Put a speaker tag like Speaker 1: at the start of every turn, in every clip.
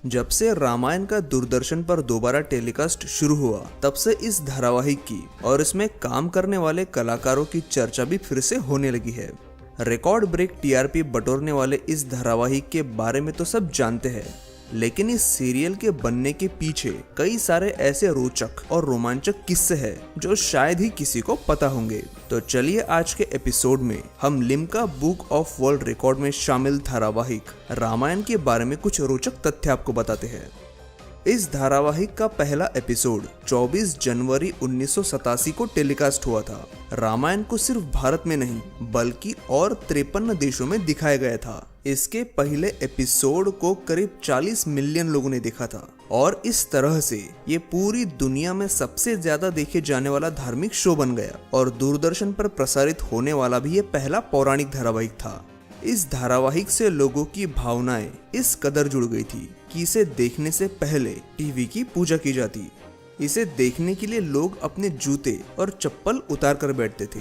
Speaker 1: जब से रामायण का दूरदर्शन पर दोबारा टेलीकास्ट शुरू हुआ, तब से इस धारावाहिक की और इसमें काम करने वाले कलाकारों की चर्चा भी फिर से होने लगी है। रिकॉर्ड ब्रेक टीआरपी बटोरने वाले इस धारावाहिक के बारे में तो सब जानते हैं, लेकिन इस सीरियल के बनने के पीछे कई सारे ऐसे रोचक और रोमांचक किस्से हैं जो शायद ही किसी को पता होंगे। तो चलिए आज के एपिसोड में हम Limca book of world record में शामिल धारावाहिक रामायण के बारे में कुछ रोचक तथ्य आपको बताते हैं। इस धारावाहिक का पहला एपिसोड 24 जनवरी 1987 को टेलीकास्ट हुआ था। रामायण को सिर्फ भारत में नहीं बल्कि और 53 देशों में दिखाया गया था। इसके पहले एपिसोड को करीब 40 मिलियन लोगों ने देखा था और इस तरह से ये पूरी दुनिया में सबसे ज्यादा देखे जाने वाला धार्मिक शो बन गया और दूरदर्शन पर प्रसारित होने वाला भी ये पहला पौराणिक धारावाहिक था। इस धारावाहिक से लोगों की भावनाएं इस कदर जुड़ गई थी कि इसे देखने से पहले टीवी की पूजा की जाती। इसे देखने के लिए लोग अपने जूते और चप्पल उतार कर बैठते थे।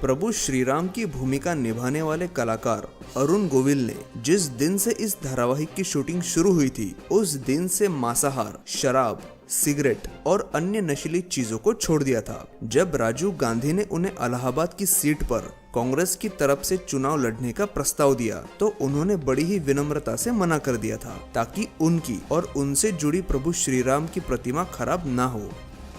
Speaker 1: प्रभु श्री राम की भूमिका निभाने वाले कलाकार अरुण गोविल ने जिस दिन से इस धारावाहिक की शूटिंग शुरू हुई थी, उस दिन से मांसाहार, शराब, सिगरेट और अन्य नशीली चीजों को छोड़ दिया था। जब राजीव गांधी ने उन्हें इलाहाबाद की सीट पर कांग्रेस की तरफ से चुनाव लड़ने का प्रस्ताव दिया, तो उन्होंने बड़ी ही विनम्रता से मना कर दिया था ताकि उनकी और उनसे जुड़ी प्रभु श्री राम की प्रतिमा खराब ना हो।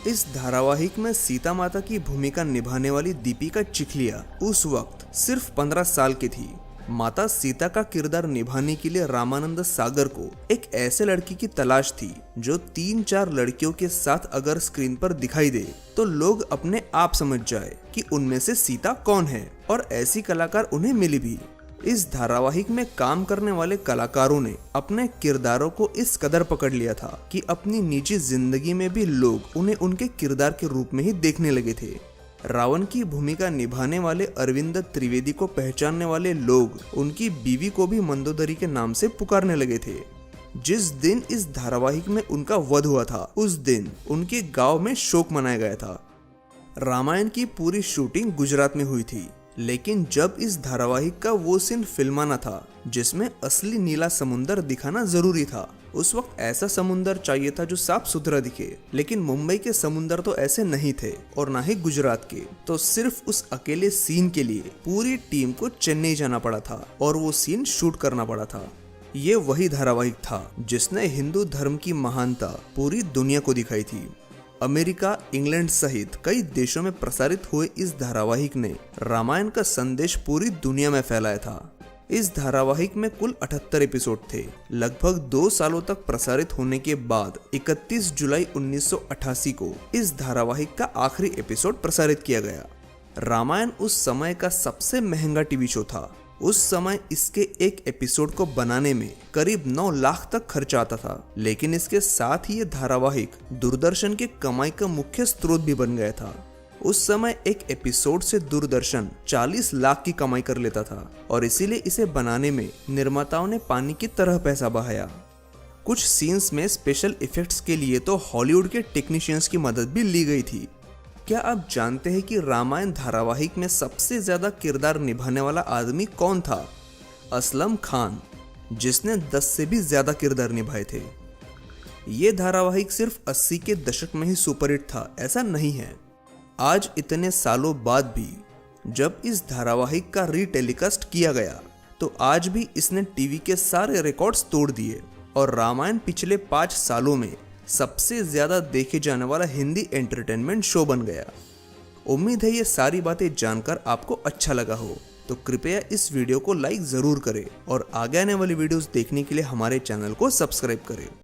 Speaker 1: इस धारावाहिक में सीता माता की भूमिका निभाने वाली दीपिका चिखलिया उस वक्त सिर्फ 15 साल की थी। माता सीता का किरदार निभाने के लिए रामानंद सागर को एक ऐसे लड़की की तलाश थी जो 3-4 लड़कियों के साथ अगर स्क्रीन पर दिखाई दे तो लोग अपने आप समझ जाए कि उनमें से सीता कौन है, और ऐसी कलाकार उन्हें मिली भी। इस धारावाहिक में काम करने वाले कलाकारों ने अपने किरदारों को इस कदर पकड़ लिया था कि अपनी निजी जिंदगी में भी लोग उन्हें उनके किरदार के रूप में ही देखने लगे थे। रावण की भूमिका निभाने वाले अरविंद त्रिवेदी को पहचानने वाले लोग उनकी बीवी को भी मंदोदरी के नाम से पुकारने लगे थे। जिस दिन इस धारावाहिक में उनका वध हुआ था, उस दिन उनके गांव में शोक मनाया गया था। रामायण की पूरी शूटिंग गुजरात में हुई थी, लेकिन जब इस धारावाहिक का वो सीन फिल्माना था जिसमें असली नीला समुंदर दिखाना जरूरी था, उस वक्त ऐसा समुंदर चाहिए था जो साफ सुथरा दिखे, लेकिन मुंबई के समुंदर तो ऐसे नहीं थे और ना ही गुजरात के। तो सिर्फ उस अकेले सीन के लिए पूरी टीम को चेन्नई जाना पड़ा था और वो सीन शूट करना पड़ा था। ये वही धारावाहिक था जिसने हिंदू धर्म की महानता पूरी दुनिया को दिखाई थी। अमेरिका, इंग्लैंड सहित कई देशों में प्रसारित हुए इस धारावाहिक ने रामायण का संदेश पूरी दुनिया में फैलाया था। इस धारावाहिक में कुल 78 एपिसोड थे। लगभग 2 सालों तक प्रसारित होने के बाद 31 जुलाई 1988 को इस धारावाहिक का आखिरी एपिसोड प्रसारित किया गया। रामायण उस समय का सबसे महंगा टीवी शो था। उस समय इसके एक एपिसोड को बनाने में करीब 9 लाख तक खर्च आता था, लेकिन इसके साथ ही ये धारावाहिक दूरदर्शन के कमाई का मुख्य स्रोत भी बन गया था। उस समय एक एपिसोड से दूरदर्शन 40 लाख की कमाई कर लेता था और इसीलिए इसे बनाने में निर्माताओं ने पानी की तरह पैसा बहाया। कुछ सीन्स में स्पेशल इफेक्ट्स के लिए तो हॉलीवुड के टेक्नीशियंस की मदद भी ली गई थी। क्या आप जानते हैं कि रामायण धारावाहिक में सबसे ज्यादा किरदार निभाने वाला आदमी कौन था? असलम खान, जिसने 10 से भी ज्यादा किरदार निभाए थे। ये धारावाहिक सिर्फ 80 के दशक में ही सुपरहिट था ऐसा नहीं है। आज इतने सालों बाद भी जब इस धारावाहिक का रीटेलीकास्ट किया गया, तो आज भी इसने टीवी के सारे रिकॉर्ड्स तोड़ दिए और रामायण पिछले 5 सालों में सबसे ज्यादा देखे जाने वाला हिंदी एंटरटेनमेंट शो बन गया। उम्मीद है ये सारी बातें जानकर आपको अच्छा लगा हो, तो कृपया इस वीडियो को लाइक जरूर करें और आगे आने वाली वीडियोस देखने के लिए हमारे चैनल को सब्सक्राइब करें।